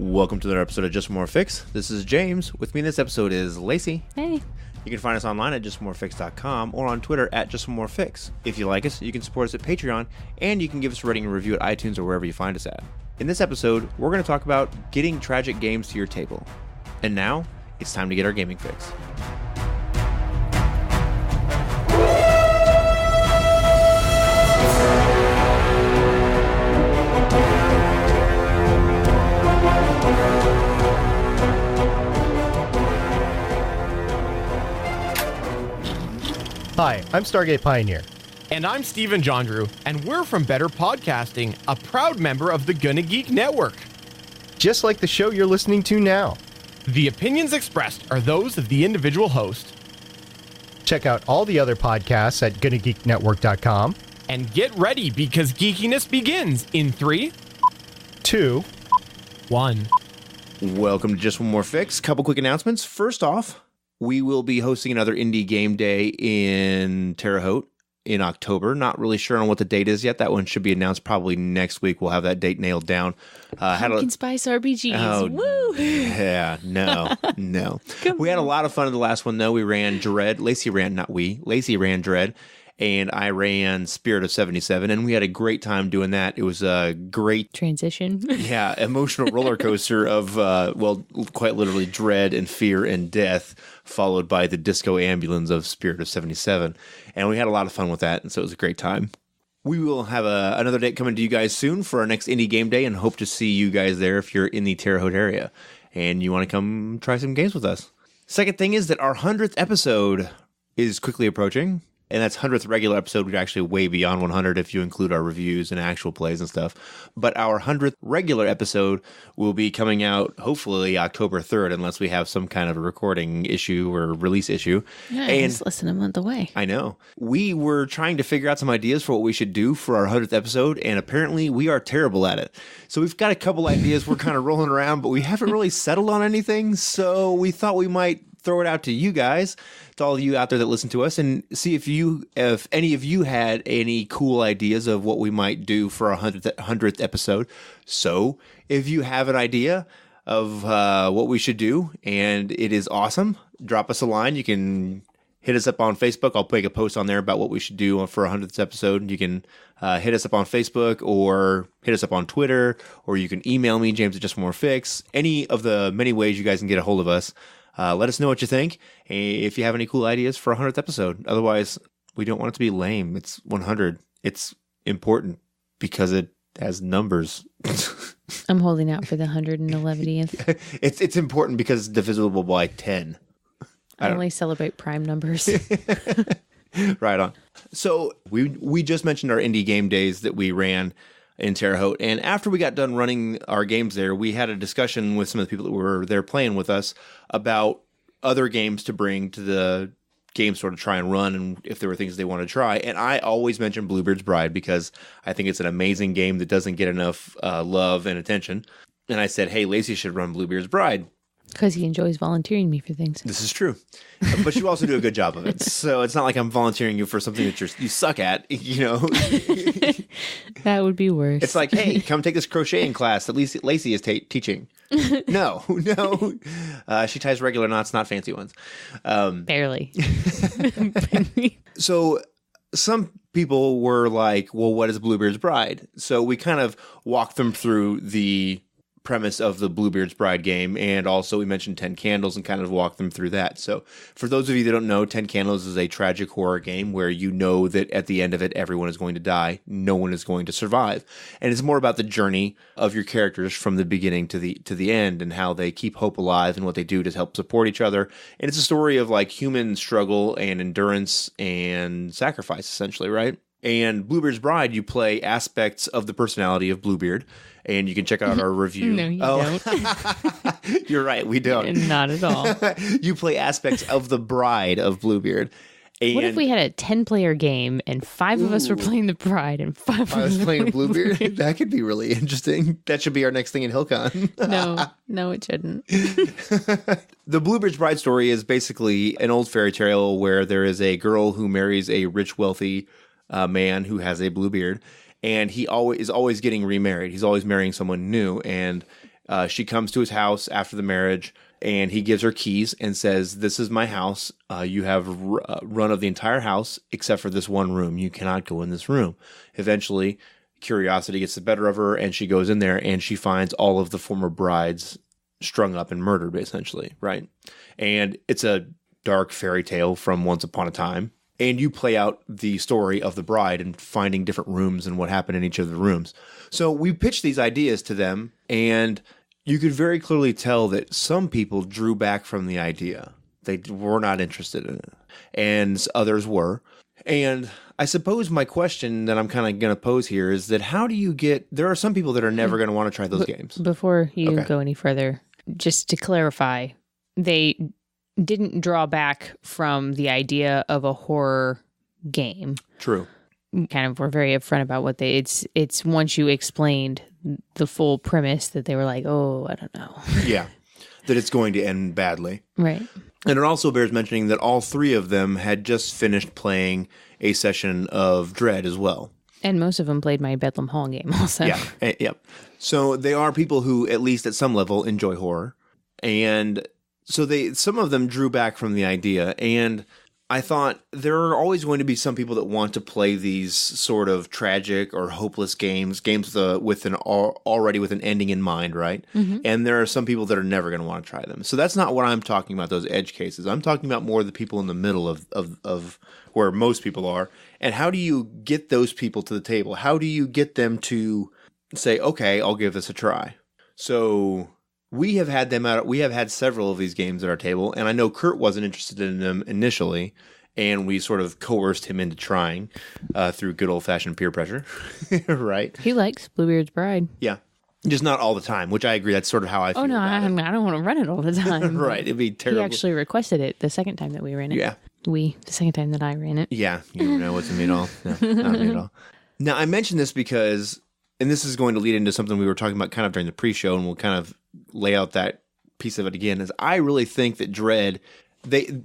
Welcome to another episode of Just More Fix. This is James. With me in this episode is Lacey. Hey. You can find us online at justmorefix.com or on Twitter at justmorefix. If you like us, you can support us at Patreon, and you can give us a rating and review at iTunes or wherever you find us at. In this episode, we're going to talk about getting tragic games to your table. And now, it's time to get our gaming fix. Hi, I'm Stargate Pioneer. And I'm Steven Jondrew, and we're from Better Podcasting, a proud member of the Gonna Geek Network. Just like the show you're listening to now. The opinions expressed are those of the individual host. Check out all the other podcasts at GonnaGeekNetwork.com. And get ready, because geekiness begins in 3, 2, 1. Welcome to Just One More Fix. Couple quick announcements. First off, we will be hosting another indie game day in Terre Haute in October. Not really sure on what the date is yet. That one should be announced probably next week. We'll have that date nailed down. Pumpkin Spice RPGs. Oh, woo! Yeah, no. We had a lot of fun in the last one, though. We ran Dread. Lacey ran Dread, and I ran Spirit of 77, and we had a great time doing that. It was a great transition. Yeah, emotional roller coaster of, quite literally dread and fear and death, followed by the disco ambulance of Spirit of 77. And we had a lot of fun with that, and so it was a great time. We will have another date coming to you guys soon for our next indie game day, and hope to see you guys there if you're in the Terre Haute area and you want to come try some games with us. Second thing is that our 100th episode is quickly approaching. And that's 100th regular episode, which is actually way beyond 100 if you include our reviews and actual plays and stuff. But our 100th regular episode will be coming out hopefully October 3rd, unless we have some kind of a recording issue or release issue. Yeah, and it's less than a month away. I know. We were trying to figure out some ideas for what we should do for our 100th episode, and apparently we are terrible at it. So we've got a couple ideas we're kind of rolling around, but we haven't really settled on anything. So we thought we might throw it out to you guys, to all of you out there that listen to us, and see if any of you had any cool ideas of what we might do for our 100th episode. So if you have an idea of what we should do, and it is awesome, drop us a line. You can hit us up on Facebook. I'll make a post on there about what we should do for our 100th episode. You can hit us up on Facebook or hit us up on Twitter, or you can email me, James at Just More Fix. Any of the many ways you guys can get a hold of us. Let us know what you think, if you have any cool ideas for our 100th episode. Otherwise, we don't want it to be lame. It's 100. It's important because it has numbers. I'm holding out for the 111th. It's important because it's divisible by 10. I only celebrate prime numbers. Right on. So we just mentioned our indie game days that we ran in Terre Haute, and after we got done running our games there, we had a discussion with some of the people that were there playing with us about other games to bring to the game store to try and run, and if there were things they want to try. And I always mention Bluebeards Bride because I think it's an amazing game that doesn't get enough love and attention. And I said, hey, Lacey should run Bluebeards Bride. Because he enjoys volunteering me for things. This is true. But you also do a good job of it. So it's not like I'm volunteering you for something that you suck at, you know. That would be worse. It's like, hey, come take this crocheting class that Lacey is teaching. No. She ties regular knots, not fancy ones. Barely. So some people were like, well, what is Bluebeards Bride? So we kind of walked them through the premise of the Bluebeards Bride game, and also we mentioned 10 Candles and kind of walked them through that. So for those of you that don't know, 10 Candles is a tragic horror game where you know that at the end of it, everyone is going to die. No one is going to survive. And it's more about the journey of your characters from the beginning to the end, and how they keep hope alive and what they do to help support each other. And it's a story of like human struggle and endurance and sacrifice, essentially, right? And Bluebeards Bride, you play aspects of the personality of Bluebeard, and you can check out our review. No, you don't. You're right, we don't. Not at all. You play aspects of the bride of Bluebeard. And what if we had a 10-player game and 5 of us were playing the bride and 5 of us I was were playing Bluebeard? That could be really interesting. That should be our next thing in HillCon. No, it shouldn't. The Bluebeards Bride story is basically an old fairy tale where there is a girl who marries a rich, wealthy man who has a blue beard, and he is always getting remarried. He's always marrying someone new, and She comes to his house after the marriage, and he gives her keys and says, "This is my house. You have run of the entire house except for this one room. You cannot go in this room." Eventually, curiosity gets the better of her, and she goes in there, and she finds all of the former brides strung up and murdered, essentially, right? And it's a dark fairy tale from once upon a time. And you play out the story of the bride and finding different rooms and what happened in each of the rooms. So we pitched these ideas to them, and you could very clearly tell that some people drew back from the idea. They were not interested in it, and others were. And I suppose my question that I'm kind of going to pose here is that how do you get... There are some people that are never going to want to try those games. Before you go any further, just to clarify, they didn't draw back from the idea of a horror game. True. Kind of were very upfront about what it's once you explained the full premise that they were like, oh, I don't know. Yeah, that it's going to end badly. Right. And it also bears mentioning that all three of them had just finished playing a session of Dread as well. And most of them played my Bedlam Hall game also. Yeah, yep. So they are people who, at least at some level, enjoy horror. And so some of them drew back from the idea. And I thought there are always going to be some people that want to play these sort of tragic or hopeless games with already with an ending in mind, right? Mm-hmm. And there are some people that are never going to want to try them. So that's not what I'm talking about, those edge cases. I'm talking about more the people in the middle of where most people are. And how do you get those people to the table? How do you get them to say, okay, I'll give this a try? So we have had them out. We have had several of these games at our table, and I know Kurt wasn't interested in them initially, and we sort of coerced him into trying through good old-fashioned peer pressure, right? He likes Bluebeards Bride. Yeah, just not all the time, which I agree. That's sort of how I feel. Oh no, I don't want to run it all the time. Right, it'd be terrible. He actually requested it the second time that we ran it. Yeah, the second time that I ran it. Yeah, you know what's in me at all. No, not me at all. Now I mention this because, and this is going to lead into something we were talking about kind of during the pre-show, and we'll kind of lay out that piece of it again, is I really think that Dread,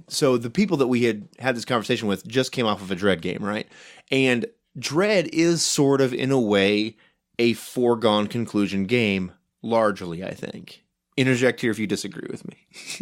so the people that we had this conversation with just came off of a Dread game, right? And Dread is sort of, in a way, a foregone conclusion game, largely, I think. Interject here if you disagree with me.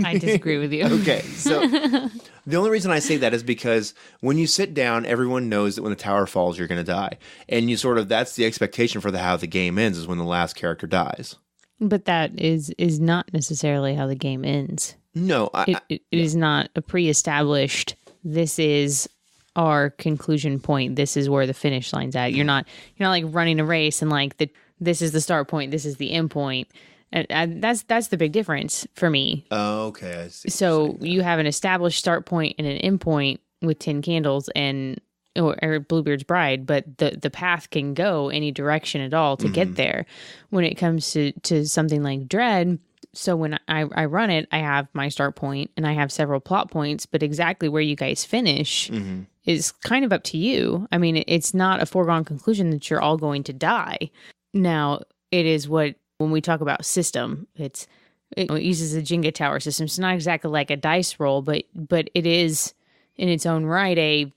I disagree with you. Okay, so the only reason I say that is because when you sit down, everyone knows that when the tower falls, you're going to die. And you sort of, that's the expectation for how the game ends, is when the last character dies. But that is not necessarily how the game ends. No. It is not a pre-established, this is our conclusion point, this is where the finish line's at. You're not like running a race and like this is the start point, this is the end point. And that's the big difference for me. Oh, okay. I see. So you have an established start point and an end point with 10 candles or Bluebeards Bride, but the path can go any direction at all to get there. When it comes to something like Dread, so when I run it, I have my start point and I have several plot points, but exactly where you guys finish is kind of up to you. I mean, it's not a foregone conclusion that you're all going to die. Now, it is when we talk about system, it uses a Jenga Tower system. It's not exactly like a dice roll, but it is in its own right a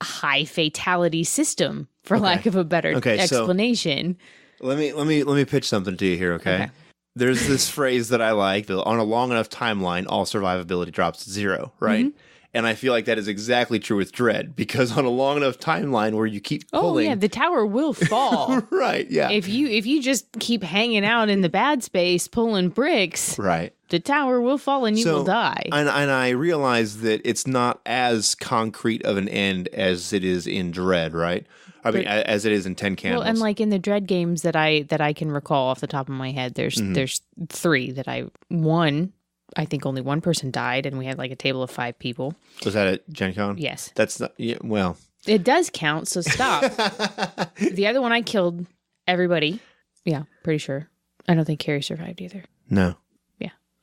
high fatality system, for lack of a better explanation. So let me pitch something to you here, okay? There's this phrase that I like, that on a long enough timeline, all survivability drops to 0, right? Mm-hmm. And I feel like that is exactly true with Dread, because on a long enough timeline where you keep pulling... Oh, yeah, the tower will fall. Right, yeah. If you just keep hanging out in the bad space, pulling bricks... Right. The tower will fall and you will die. And I realize that it's not as concrete of an end as it is in Dread, right? I mean, as it is in 10 Candles. Well, and like in the Dread games that I can recall off the top of my head, there's 3 that I think only one person died, and we had like a table of 5 people. Was that at Gen Con? Yes. That's not, well. It does count, so stop. The other one I killed everybody. Yeah, pretty sure. I don't think Carrie survived either. No.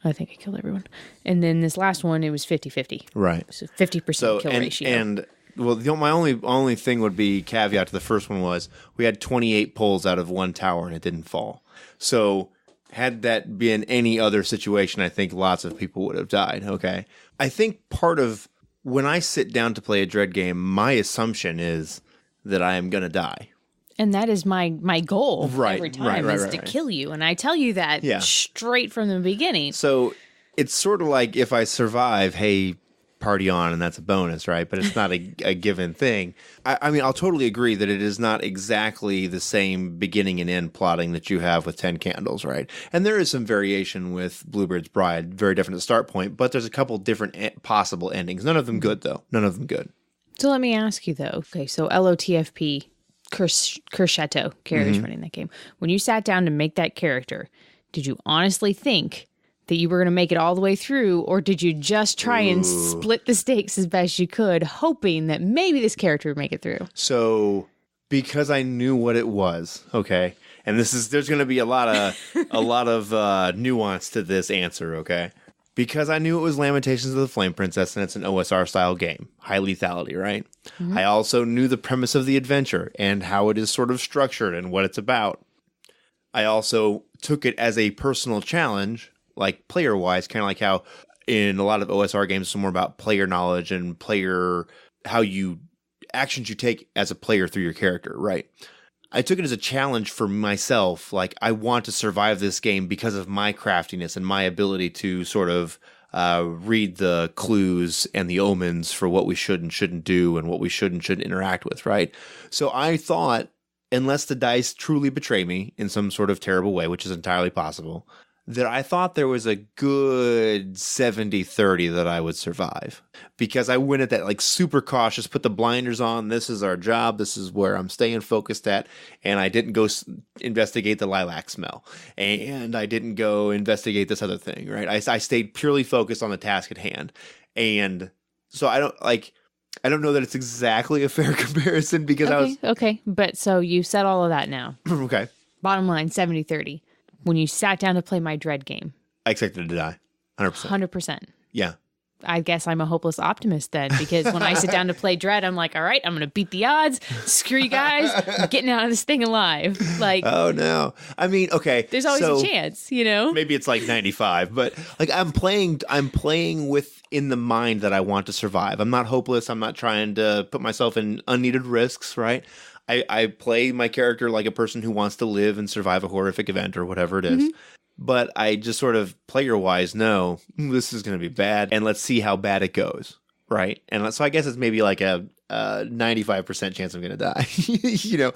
I think I killed everyone. And then this last one, it was 50-50. Right. So 50% kill ratio. And, well, my only thing would be caveat to the first one was we had 28 pulls out of one tower and it didn't fall. So had that been any other situation, I think lots of people would have died, okay? I think part of when I sit down to play a Dread game, my assumption is that I am going to die. And that is my goal every time is to kill you. And I tell you that straight from the beginning. So it's sort of like if I survive, hey, party on, and that's a bonus, right? But it's not a given thing. I mean, I'll totally agree that it is not exactly the same beginning and end plotting that you have with 10 Candles, right? And there is some variation with Bluebeards Bride, very different start point, but there's a couple different possible endings. None of them good, though. None of them good. So let me ask you, though. Okay, so LOTFP, Curchateau, character's running that game. When you sat down to make that character, did you honestly think that you were going to make it all the way through, or did you just try and split the stakes as best you could, hoping that maybe this character would make it through? So, because I knew what it was, okay, and there's going to be a lot of nuance to this answer, okay, because I knew it was Lamentations of the Flame Princess and it's an OSR style game, high lethality, right? Mm-hmm. I also knew the premise of the adventure and how it is sort of structured and what it's about. I also took it as a personal challenge. Like player-wise, kind of like how in a lot of OSR games, it's more about player knowledge and actions you take as a player through your character, right? I took it as a challenge for myself. Like, I want to survive this game because of my craftiness and my ability to sort of read the clues and the omens for what we should and shouldn't do and what we should and shouldn't interact with, right? So I thought, unless the dice truly betray me in some sort of terrible way, which is entirely possible, that I thought there was a good 70-30 that I would survive, because I went at that like super cautious, put the blinders on. This is our job. This is where I'm staying focused at. And I didn't go investigate the lilac smell, and I didn't go investigate this other thing, right? I stayed purely focused on the task at hand. And so I don't know that it's exactly a fair comparison, because Okay. But so you said all of that now. Okay. Bottom line, 70-30. When you sat down to play my Dread game, I expected to die. 100%. 100%. Yeah. I guess I'm a hopeless optimist then, because when I sit down to play Dread, I'm like, all right, I'm going to beat the odds. Screw you guys. I'm getting out of this thing alive. Like, oh no. I mean, okay. There's always a chance, you know? Maybe it's like 95, but like I'm playing within the mind that I want to survive. I'm not hopeless. I'm not trying to put myself in unneeded risks, right? I play my character like a person who wants to live and survive a horrific event or whatever it is. Mm-hmm. But I just sort of player-wise know this is going to be bad, and let's see how bad it goes, right? And so I guess it's maybe like a 95% chance I'm going to die, you know.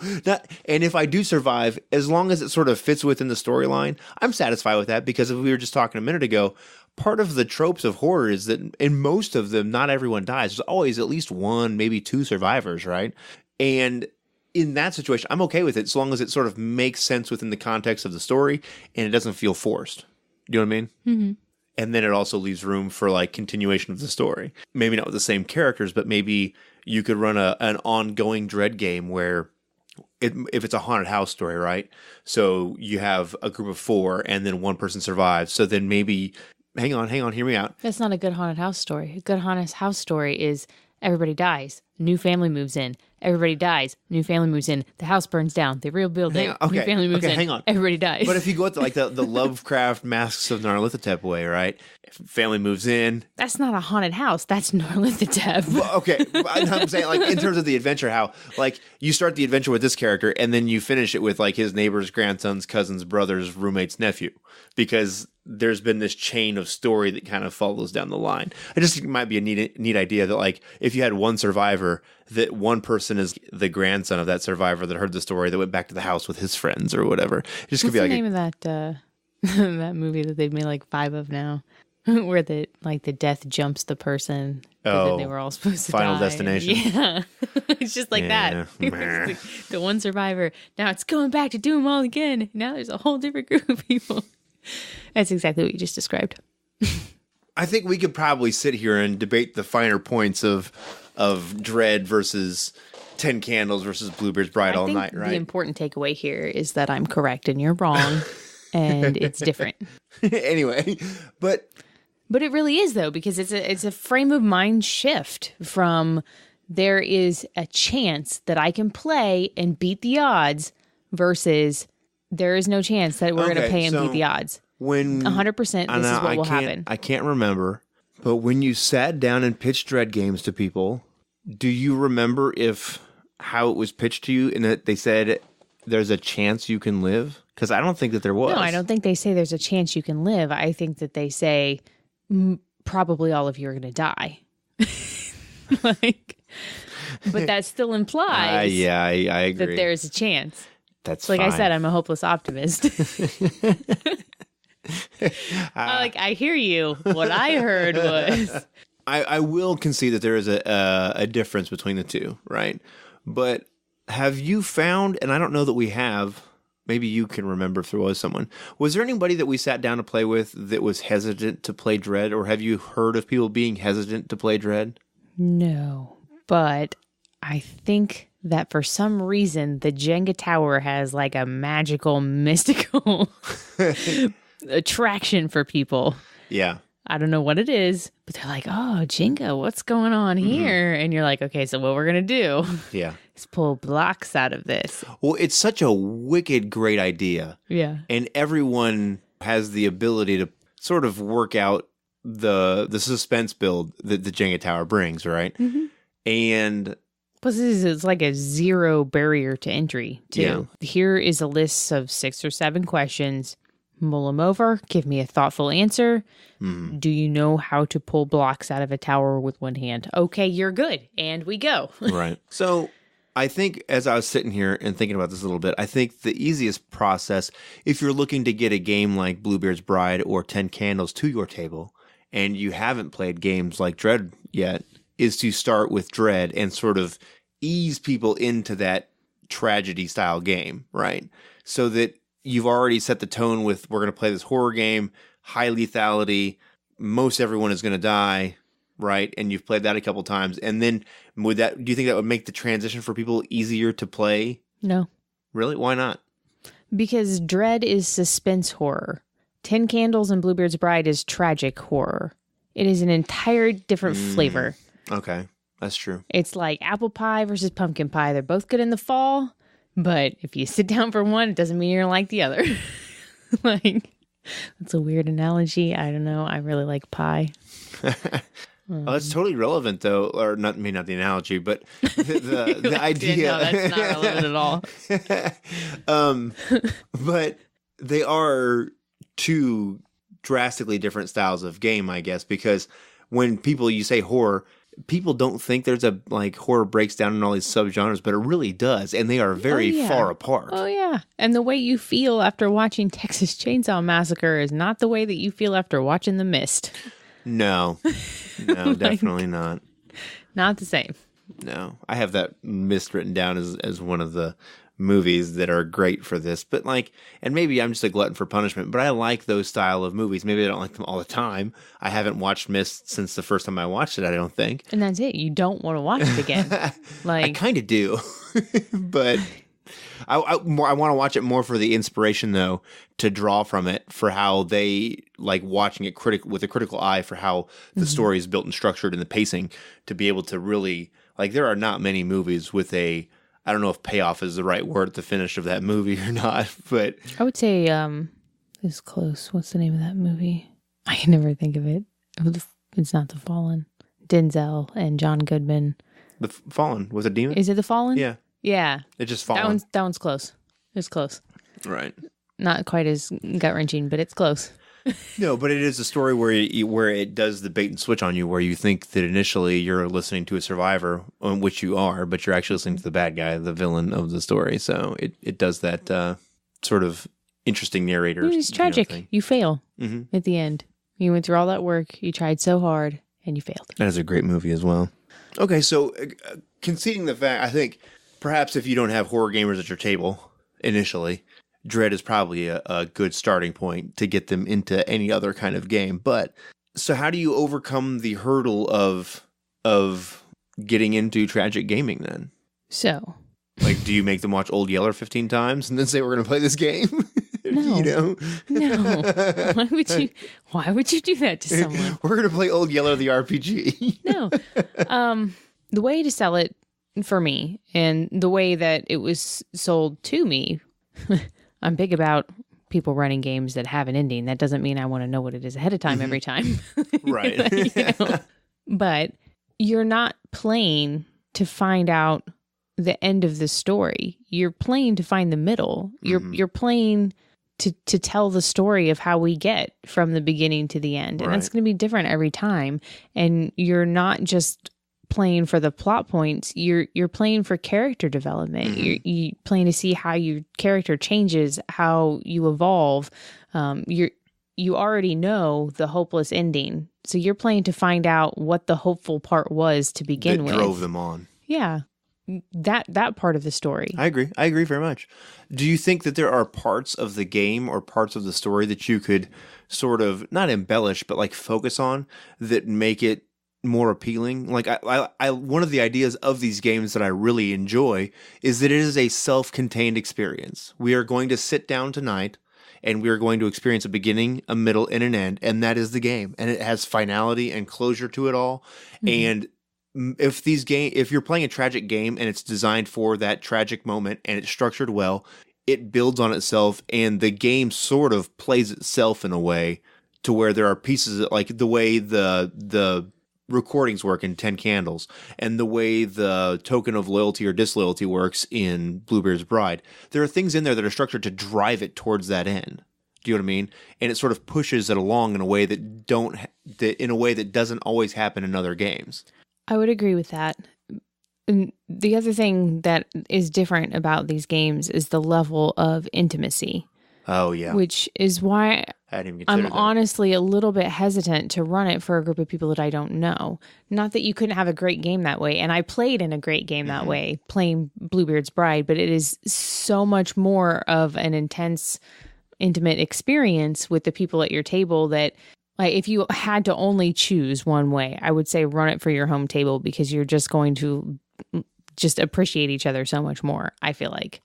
And if I do survive, as long as it sort of fits within the storyline, I'm satisfied with that, because if we were just talking a minute ago, part of the tropes of horror is that in most of them, not everyone dies. There's always at least one, maybe two survivors, right? And in that situation, I'm okay with it, as long as it sort of makes sense within the context of the story and it doesn't feel forced. You know what I mean? Mm-hmm. And then it also leaves room for like continuation of the story. Maybe not with the same characters, but maybe you could run an ongoing Dread game where if it's a haunted house story, right? So you have a group of 4 and then one person survives. So then maybe, hang on, hear me out. That's not a good haunted house story. A good haunted house story is everybody dies, new family moves in. Everybody dies. New family moves in. The house burns down. They rebuild it. Okay. New family moves in. Hang on. Everybody dies. But if you go with like the Lovecraft Masks of Nyarlathotep way, right? Family moves in. That's not a haunted house. That's Nyarlathotep. Well, okay. I'm saying, like, in terms of the adventure, how like you start the adventure with this character and then you finish it with like his neighbor's grandson's cousin's brother's roommate's nephew, because there's been this chain of story that kind of follows down the line. I just think it might be a neat idea that, like, if you had one survivor, that one person is the grandson of that survivor that heard the story that went back to the house with his friends or whatever. It just could be like the name of that that movie that they've made like 5 of now, where the death jumps the person. Oh, then they were all supposed to Final die. Destination. Yeah, it's just like that. The one survivor. Now it's going back to do them all again. Now there's a whole different group of people. That's exactly what you just described. I think we could probably sit here and debate the finer points of Dread versus 10 Candles versus Bluebeards Bride all night, right? The important takeaway here is that I'm correct and you're wrong, and it's different. Anyway, but it really is, though, because it's a frame of mind shift from there is a chance that I can play and beat the odds versus there is no chance that we're going to play and beat the odds. When 100%, this is what will happen. I can't remember, but when you sat down and pitched Dread games to people, do you remember how it was pitched to you and that they said, there's a chance you can live? Because I don't think that there was. No, I don't think they say there's a chance you can live. I think that they say probably all of you are going to die. Like, but that still implies yeah, I agree. that there's a chance. That's like fine. I said, I'm a hopeless optimist. I hear you. What I heard was... I will concede that there is a difference between the two, right? But have you found, and I don't know that we have, maybe you can remember if there was someone, was there anybody that we sat down to play with that was hesitant to play Dread, or have you heard of people being hesitant to play Dread? No, but I think that for some reason the Jenga Tower has like a magical, mystical attraction for people. Yeah. I don't know what it is, but they're like, oh, Jenga, what's going on here? And you're like, okay, so what we're going to do is pull blocks out of this. Well, it's such a wicked great idea. Yeah. And everyone has the ability to sort of work out the suspense build that the Jenga Tower brings, right? Mm-hmm. And plus, it's like a zero barrier to entry, too. Yeah. Here is a list of 6 or 7 questions. Mull them over. Give me a thoughtful answer. Mm. Do you know how to pull blocks out of a tower with one hand? Okay, you're good. And we go. Right. So I think as I was sitting here and thinking about this a little bit, I think the easiest process, if you're looking to get a game like Bluebeards Bride or 10 Candles to your table, and you haven't played games like Dread yet, is to start with Dread and sort of ease people into that tragedy style game, right? So that you've already set the tone with, we're going to play this horror game, high lethality, most everyone is going to die, right? And you've played that a couple times. And then do you think that would make the transition for people easier to play? No. Really? Why not? Because Dread is suspense horror. 10 Candles and Bluebeards Bride is tragic horror. It is an entire different flavor. Okay, that's true. It's like apple pie versus pumpkin pie. They're both good in the fall. But if you sit down for one, it doesn't mean you're going to like the other. Like, that's a weird analogy. I don't know. I really like pie. Oh, that's totally relevant, though. Or not the analogy, but the idea. No, that's not relevant at all. But they are two drastically different styles of game, I guess, because when you say horror, people don't think there's a horror breaks down in all these subgenres, but it really does, and they are very far apart. Oh yeah, and the way you feel after watching Texas Chainsaw Massacre is not the way that you feel after watching The Mist. No, definitely not. Not the same. No, I have that Mist written down as one of the movies that are great for this, but and maybe I'm just a glutton for punishment, but I like those style of movies. Maybe I don't like them all the time. I haven't watched Mist since the first time I watched it, I don't think. And that's it. You don't want to watch it again. I kind of do, but I want to watch it more for the inspiration, though, to draw from it for how they like watching it with a critical eye for how the story is built and structured and the pacing to be able to really there are not many movies with I don't know if payoff is the right word at the finish of that movie or not, but I would say it's close. What's the name of that movie? I can never think of it. It's not The Fallen. Denzel and John Goodman. The Fallen was a demon. Is it The Fallen? Yeah. Yeah. It just Fallen. That one's close. It's close. Right. Not quite as gut wrenching, but it's close. No, but it is a story where it does the bait and switch on you, where you think that initially you're listening to a survivor, which you are, but you're actually listening to the bad guy, the villain of the story. So it does that sort of interesting narrator. It's tragic. You fail at the end. You went through all that work. You tried so hard, and you failed. That is a great movie as well. Okay, so conceding the fact, I think perhaps if you don't have horror gamers at your table initially, Dread is probably a good starting point to get them into any other kind of game. But so how do you overcome the hurdle of getting into tragic gaming then? So, do you make them watch Old Yeller 15 times and then say, we're going to play this game? No. No. Why would you do that to someone? We're going to play Old Yeller the RPG. No. The way to sell it for me and the way that it was sold to me, I'm big about people running games that have an ending. That doesn't mean I want to know what it is ahead of time every time. Right. But you're not playing to find out the end of the story. You're playing to find the middle. You're playing to tell the story of how we get from the beginning to the end. And that's going to be different every time. And you're not just playing for the plot points. You're playing for character development. You're playing to see how your character changes, how you evolve. You already know the hopeless ending. So you're playing to find out what the hopeful part was to begin with. That drove them on. Yeah. That part of the story. I agree very much. Do you think that there are parts of the game or parts of the story that you could sort of not embellish, but like focus on that make it more appealing? Like I one of the ideas of these games that I really enjoy is that it is a self-contained experience. We are going to sit down tonight and we are going to experience a beginning, a middle, and an end, and that is the game. And it has finality and closure to it all. And if you're playing a tragic game and it's designed for that tragic moment and it's structured well, it builds on itself, and the game sort of plays itself in a way to where there are pieces that, like the way the recordings work in 10 Candles and the way the token of loyalty or disloyalty works in Bluebeards Bride. There are things in there that are structured to drive it towards that end. Do you know what I mean? And it sort of pushes it along in a way that doesn't always happen in other games. I would agree with that. And the other thing that is different about these games is the level of intimacy. Oh, yeah. Which is why I'm honestly a little bit hesitant to run it for a group of people that I don't know. Not that you couldn't have a great game that way. And I played in a great game that way, playing Bluebeards Bride, but it is so much more of an intense, intimate experience with the people at your table that, like, if you had to only choose one way, I would say run it for your home table, because you're just going to just appreciate each other so much more, I feel like,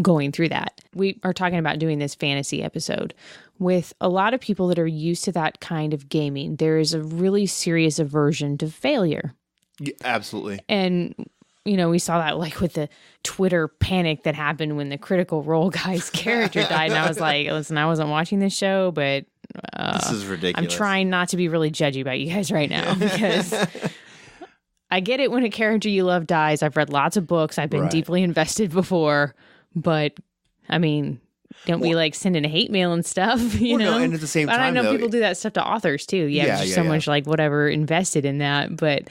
going through that. We are talking about doing this fantasy episode with a lot of people that are used to that kind of gaming. There is a really serious aversion to failure. Yeah, absolutely. And we saw that like with the Twitter panic that happened when the Critical Role guy's character died. And I was like, listen, I wasn't watching this show, but this is ridiculous. I'm trying not to be really judgy about you guys right now, because I get it when a character you love dies. I've read lots of books. I've been deeply invested before, but I mean, don't we like send in a hate mail and stuff, you know? No, and at the same time, I know people do that stuff to authors too. Just so much like whatever invested in that, but...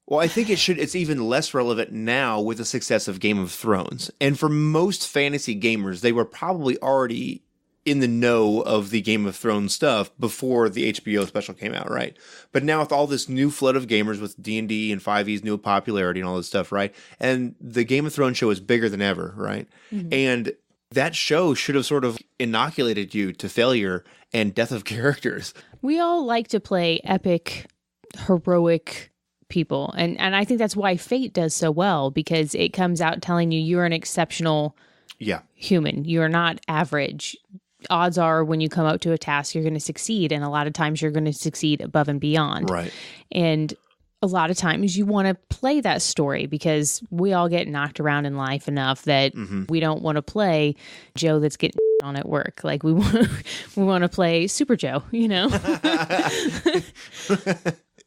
Well, I think it's even less relevant now with the success of Game of Thrones. And for most fantasy gamers, they were probably already in the know of the Game of Thrones stuff before the HBO special came out, right? But now with all this new flood of gamers with D&D and 5e's new popularity and all this stuff, right? And the Game of Thrones show is bigger than ever, right? And that show should have sort of inoculated you to failure and death of characters. We all like to play epic, heroic people. And I think that's why Fate does so well, because it comes out telling you you're an exceptional human. You're not average. Odds are when you come out to a task, you're going to succeed. And a lot of times you're going to succeed above and beyond. Right. And a lot of times you want to play that story, because we all get knocked around in life enough that we don't want to play Joe that's getting on at work. Like we want to play Super Joe,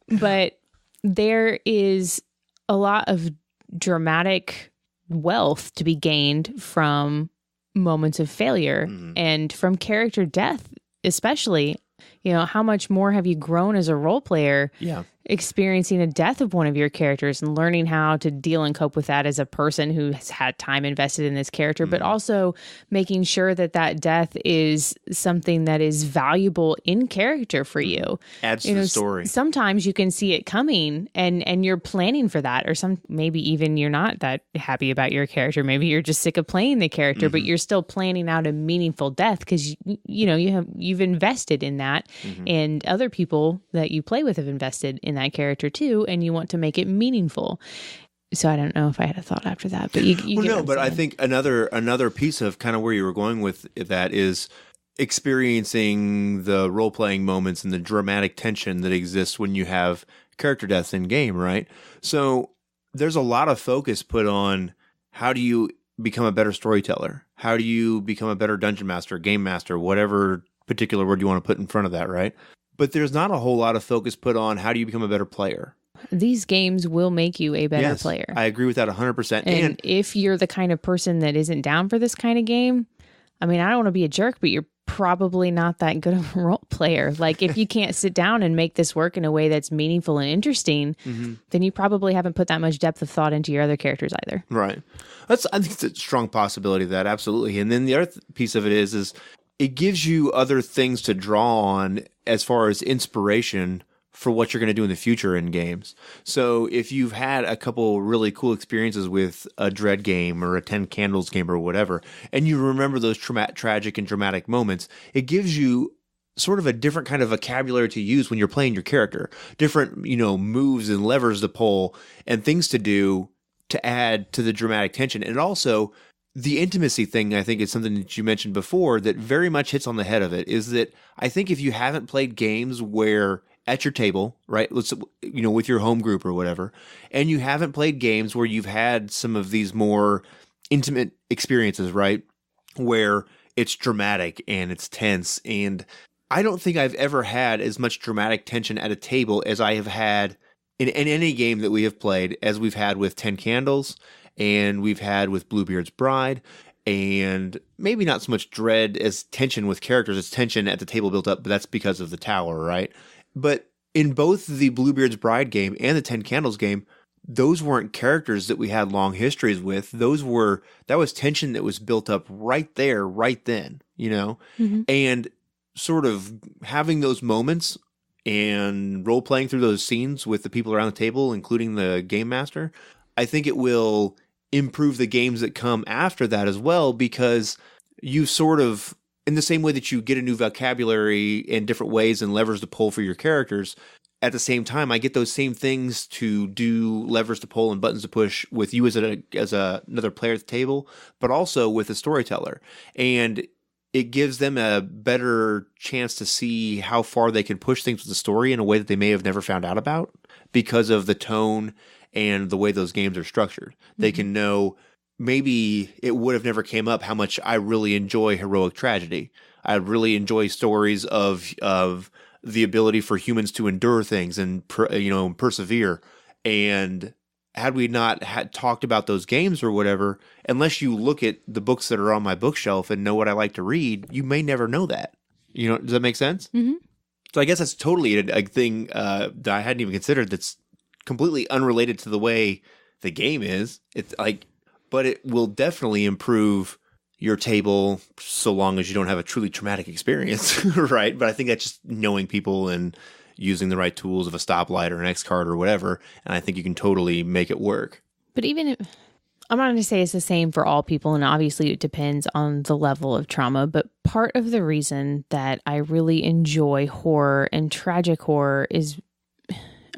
But there is a lot of dramatic wealth to be gained from moments of failure and from character death, especially. How much more have you grown as a role player experiencing a death of one of your characters and learning how to deal and cope with that as a person who has had time invested in this character, but also making sure that death is something that is valuable in character for you. Adds to the story. Sometimes you can see it coming and you're planning for that, or maybe even you're not that happy about your character. Maybe you're just sick of playing the character, but you're still planning out a meaningful death because you've invested in that, and other people that you play with have invested in that character too, and you want to make it meaningful. So I don't know if I had a thought after that, but I think another piece of kind of where you were going with that is experiencing the role-playing moments and the dramatic tension that exists when you have character deaths in game, right? So there's a lot of focus put on how do you become a better storyteller? How do you become a better dungeon master, game master, whatever particular word you want to put in front of that, right? But there's not a whole lot of focus put on how do you become a better player? These games will make you a better player. I agree with that 100%. And if you're the kind of person that isn't down for this kind of game, I mean, I don't want to be a jerk, but you're probably not that good of a role player. Like, if you can't sit down and make this work in a way that's meaningful and interesting, then you probably haven't put that much depth of thought into your other characters either. Right. I think it's a strong possibility of that, absolutely. And then the other piece of it is it gives you other things to draw on as far as inspiration for what you're going to do in the future in games. So if you've had a couple really cool experiences with a Dread game or a 10 Candles game or whatever, and you remember those tragic and dramatic moments, it gives you sort of a different kind of vocabulary to use when you're playing your character. Different, moves and levers to pull and things to do to add to the dramatic tension. And also, the intimacy thing, I think, is something that you mentioned before that very much hits on the head of it, is that I think if you haven't played games where at your table, right? Let's, with your home group or whatever, and you haven't played games where you've had some of these more intimate experiences, right? Where it's dramatic and it's tense. And I don't think I've ever had as much dramatic tension at a table as I have had in any game that we have played, as we've had with 10 Candles and we've had with Bluebeards Bride. And maybe not so much dread as tension with characters, it's tension at the table built up, but that's because of the tower, right? But in both the Bluebeards Bride game and the 10 Candles game, those weren't characters that we had long histories with. That was tension that was built up right there, right then, and sort of having those moments and role playing through those scenes with the people around the table, including the game master. I think it will improve the games that come after that as well, because you sort of, in the same way that you get a new vocabulary and different ways and levers to pull for your characters, at the same time, I get those same things to do, levers to pull and buttons to push with you as another player at the table, but also with a storyteller. And it gives them a better chance to see how far they can push things with the story in a way that they may have never found out about because of the tone and the way those games are structured. They can know, maybe it would have never came up how much I really enjoy heroic tragedy. I really enjoy stories of the ability for humans to endure things and persevere. And had we not talked about those games or whatever, unless you look at the books that are on my bookshelf and know what I like to read, you may never know that. Does that make sense? Mm-hmm. So I guess that's totally a thing that I hadn't even considered. That's completely unrelated to the way the game is. It's like. But it will definitely improve your table so long as you don't have a truly traumatic experience, right? But I think that's just knowing people and using the right tools of a stoplight or an X card or whatever, and I think you can totally make it work. But even if, I'm not going to say it's the same for all people, and obviously it depends on the level of trauma, but part of the reason that I really enjoy horror and tragic horror is,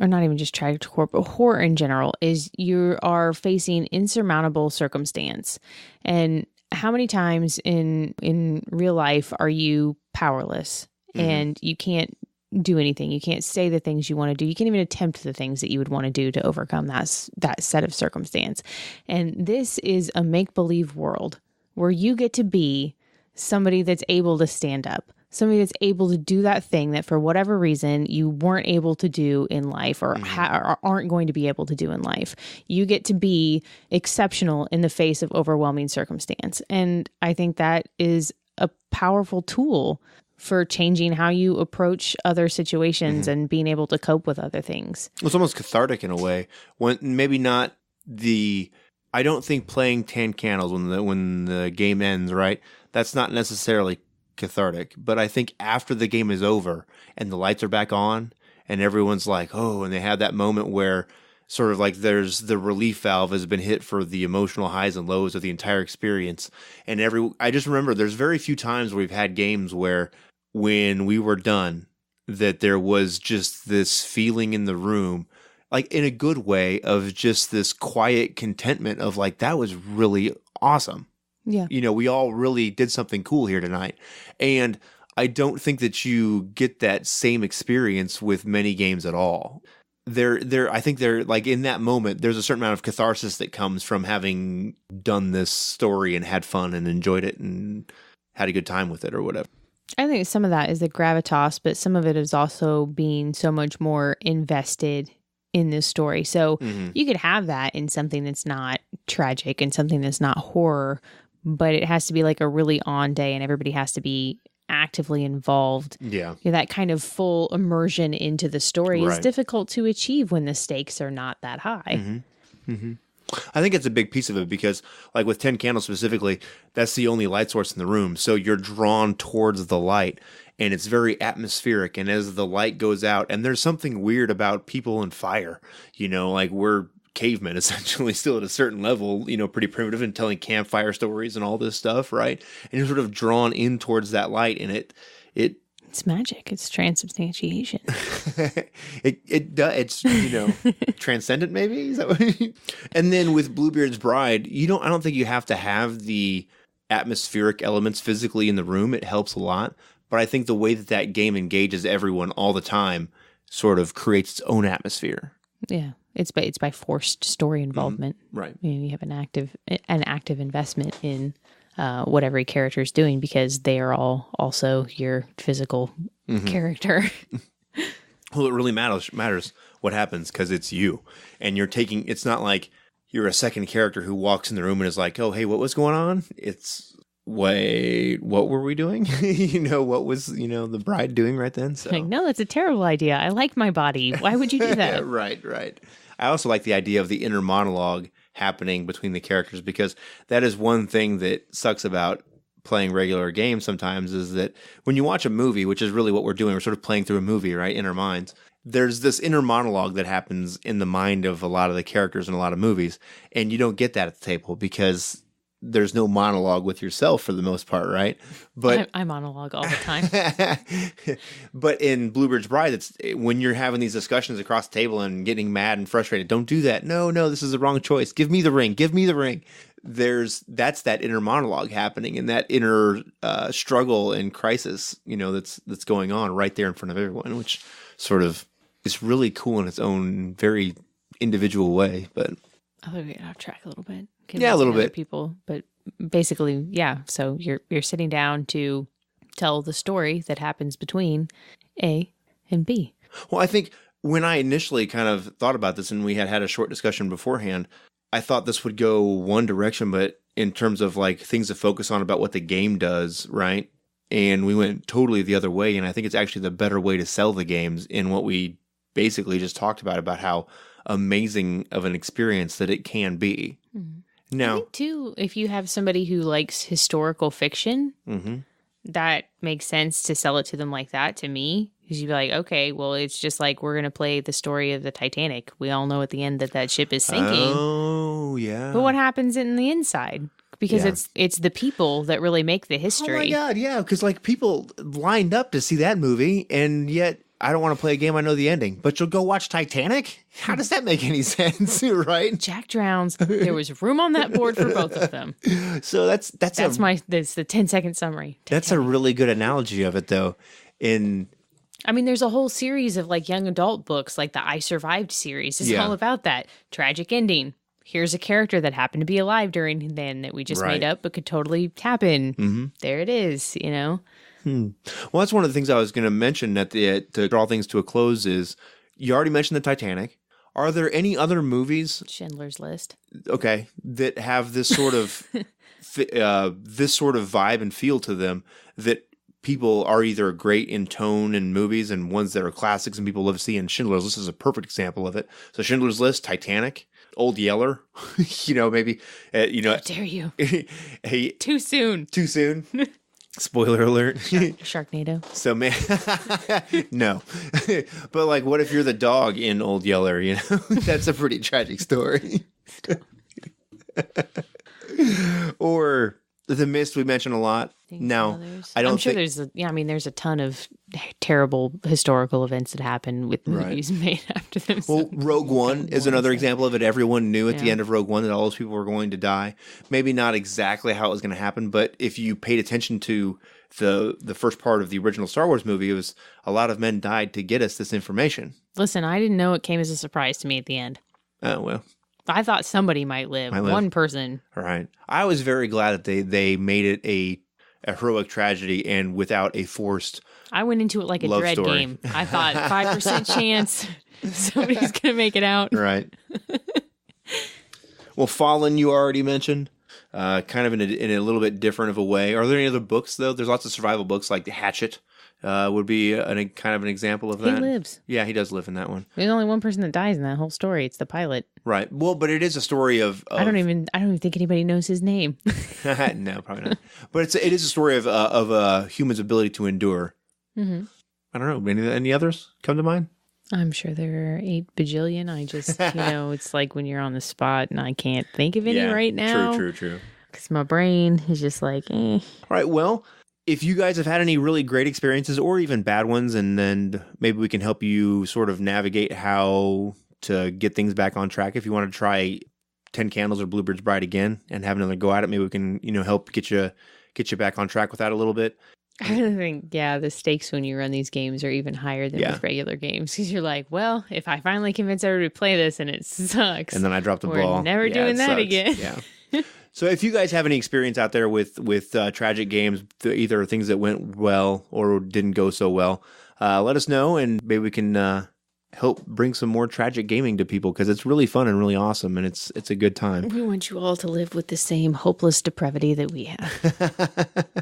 or not even just tragic horror, but horror in general, is you are facing insurmountable circumstance. And how many times in real life are you powerless and you can't do anything? You can't say the things you want to do. You can't even attempt the things that you would want to do to overcome that set of circumstance. And this is a make-believe world where you get to be somebody that's able to stand up, somebody that's able to do that thing that for whatever reason you weren't able to do in life or aren't going to be able to do in life. You get to be exceptional in the face of overwhelming circumstance. And I think that is a powerful tool for changing how you approach other situations and being able to cope with other things. It's almost cathartic in a way. When maybe not I don't think playing 10 Candles when the game ends, right? That's not necessarily cathartic, but I think after the game is over and the lights are back on and everyone's like, oh, and they have that moment where sort of like there's the relief valve has been hit for the emotional highs and lows of the entire experience. And I just remember there's very few times where we've had games where when we were done that there was just this feeling in the room, like in a good way, of just this quiet contentment of like, that was really awesome. Yeah. We all really did something cool here tonight. And I don't think that you get that same experience with many games at all. I think they're like in that moment, there's a certain amount of catharsis that comes from having done this story and had fun and enjoyed it and had a good time with it or whatever. I think some of that is the gravitas, but some of it is also being so much more invested in this story. So you could have that in something that's not tragic and something that's not horror, but it has to be like a really on day and everybody has to be actively involved. Yeah. That kind of full immersion into the story is Right. difficult to achieve when the stakes are not that high. I think it's a big piece of it because, like with 10 Candles specifically, that's the only light source in the room. So you're drawn towards the light, and it's very atmospheric. And as the light goes out, and there's something weird about people and fire, like we're cavemen essentially still at a certain level, pretty primitive and telling campfire stories and all this stuff, right? And you're sort of drawn in towards that light, and It's magic. It's transubstantiation. it's transcendent maybe, is that what and then with Bluebeards Bride, I don't think you have to have the atmospheric elements physically in the room. It helps a lot, but I think the way that game engages everyone all the time sort of creates its own atmosphere. Yeah. It's by forced story involvement. Right. You have an active investment in what every character is doing because they are all also your physical character. Well, it really matters what happens because it's you, and it's not like you're a second character who walks in the room and is like, oh, hey, what was going on? It's, wait, what were we doing? What was, the bride doing right then? So. Like, no, that's a terrible idea. I like my body. Why would you do that? Right. I also like the idea of the inner monologue happening between the characters because that is one thing that sucks about playing regular games sometimes is that when you watch a movie, which is really what we're doing, we're sort of playing through a movie, right, in our minds. There's this inner monologue that happens in the mind of a lot of the characters in a lot of movies, and you don't get that at the table because there's no monologue with yourself for the most part, right? But I monologue all the time. But in Bluebeards Bride, it's when you're having these discussions across the table and getting mad and frustrated. Don't do that. No, this is the wrong choice. Give me the ring. That's that inner monologue happening and that inner struggle and crisis, that's going on right there in front of everyone, which sort of is really cool in its own very individual way. But I think we get off track a little bit. Yeah, a little bit. People, but basically, yeah. So you're sitting down to tell the story that happens between A and B. Well, I think when I initially kind of thought about this, and we had a short discussion beforehand, I thought this would go one direction, but in terms of like things to focus on about what the game does, right? And we went totally the other way, and I think it's actually the better way to sell the games in what we basically just talked about how amazing of an experience that it can be. Mm-hmm. Now, I think too, if you have somebody who likes historical fiction, that makes sense to sell it to them like that to me. Because you'd be like, okay, well, it's just like we're going to play the story of the Titanic. We all know at the end that ship is sinking. Oh, yeah. But what happens in the inside? Because it's the people that really make the history. Oh, my God, yeah. Because like people lined up to see that movie, and yet I don't want to play a game I know the ending. But you'll go watch Titanic? How does that make any sense, right? Jack drowns. There was room on that board for both of them. So that's the 10-second summary. That's a really good analogy of it, though. I mean, there's a whole series of like young adult books, like the I Survived series. It's all about that tragic ending. Here's a character that happened to be alive during then that we just made up, but could totally happen. There it is, Well, that's one of the things I was going to mention to draw things to a close is you already mentioned the Titanic. Are there any other movies? Schindler's List. Okay, that have this sort of vibe and feel to them that people are either great in tone in movies and ones that are classics and people love to see. And Schindler's List is a perfect example of it. So Schindler's List, Titanic, Old Yeller, maybe, How dare you? Hey, Too soon. Too soon. Spoiler alert. Sharknado. So man, no. But like, what if you're the dog in Old Yeller? That's a pretty tragic story. Or The Mist, we mentioned a lot. Now, I don't. I'm sure there's a ton of terrible historical events that happen with movies made after them. Well, Rogue One is another example of it. Everyone knew at the end of Rogue One that all those people were going to die. Maybe not exactly how it was going to happen, but if you paid attention to the first part of the original Star Wars movie, it was a lot of men died to get us this information. Listen, I didn't know it came as a surprise to me at the end. Oh, well. I thought somebody might live. One person. All right. I was very glad that they made it a heroic tragedy and without a forced. I went into it like a Love dread story. game. I thought 5% chance somebody's going to make it out. Right. Well, Fallen, you already mentioned, kind of in a little bit different of a way. Are there any other books, though? There's lots of survival books, like Hatchet would be kind of an example of that. He lives. Yeah, he does live in that one. There's only one person that dies in that whole story. It's the pilot. Right. Well, but it is a story of I don't even think anybody knows his name. no, probably not. But it is a story of a human's ability to endure. Mm-hmm. I don't know. Any others come to mind? I'm sure there are 8 bajillion. I just, it's like when you're on the spot and I can't think of any right now. True. Because my brain is just like, eh. All right. Well, if you guys have had any really great experiences or even bad ones, and then maybe we can help you sort of navigate how to get things back on track. If you want to try 10 Candles or Bluebeards Bride again and have another go at it, maybe we can, help get you back on track with that a little bit. I really think, the stakes when you run these games are even higher than with regular games. Because you're like, well, if I finally convince everybody to play this and it sucks. And then I drop the we're ball. Never doing that sucks. again. Yeah. So if you guys have any experience out there with tragic games, either things that went well or didn't go so well, let us know, and maybe we can help bring some more tragic gaming to people, because it's really fun and really awesome, and it's a good time. We want you all to live with the same hopeless depravity that we have.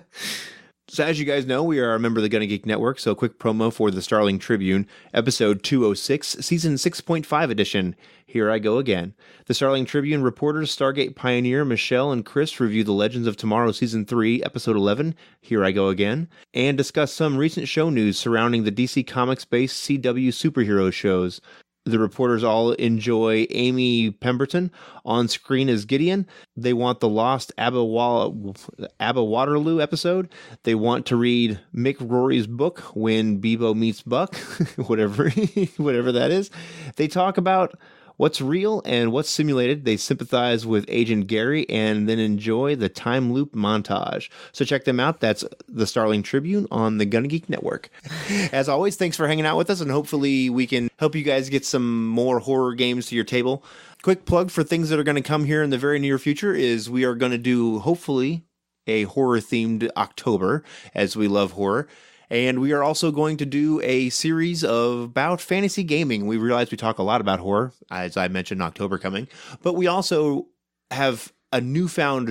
So as you guys know, we are a member of the Gonna Geek Network, so a quick promo for the Starling Tribute, episode 206, season 6.5 edition. Here I go again. The Starling Tribune reporters Stargate Pioneer Michelle and Chris review The Legends of Tomorrow season 3, episode 11, Here I Go Again, and discuss some recent show news surrounding the DC Comics-based CW superhero shows. The reporters all enjoy Amy Pemberton on screen as Gideon. They want the Lost Abba Waterloo episode. They want to read Mick Rory's book, When Bebo Meets Buck, whatever that is. They talk about what's real and what's simulated. They sympathize with Agent Gary and then enjoy the time loop montage. So check them out. That's the Starling Tribune on the Gonna Geek Network. As always, thanks for hanging out with us, and hopefully we can help you guys get some more horror games to your table. Quick plug for things that are going to come here in the very near future is we are going to do, hopefully, a horror-themed October, as we love horror. And we are also going to do a series about fantasy gaming. We realize we talk a lot about horror, as I mentioned, October coming. But we also have a newfound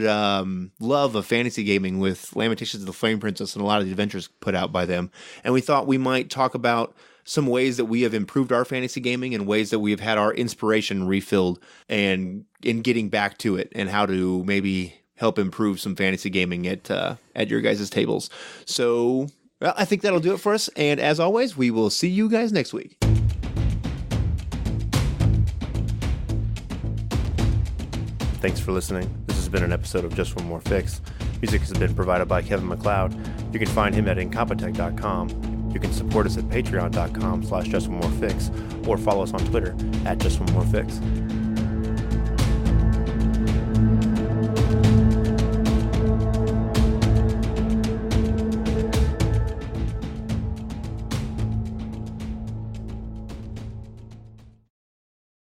love of fantasy gaming with Lamentations of the Flame Princess and a lot of the adventures put out by them. And we thought we might talk about some ways that we have improved our fantasy gaming and ways that we have had our inspiration refilled and in getting back to it, and how to maybe help improve some fantasy gaming at your guys' tables. So... well, I think that'll do it for us, and as always, we will see you guys next week. Thanks for listening. This has been an episode of Just One More Fix. Music has been provided by Kevin MacLeod. You can find him at incompetech.com. You can support us at patreon.com/JustOneMoreFix, or follow us on Twitter at JustOneMoreFix.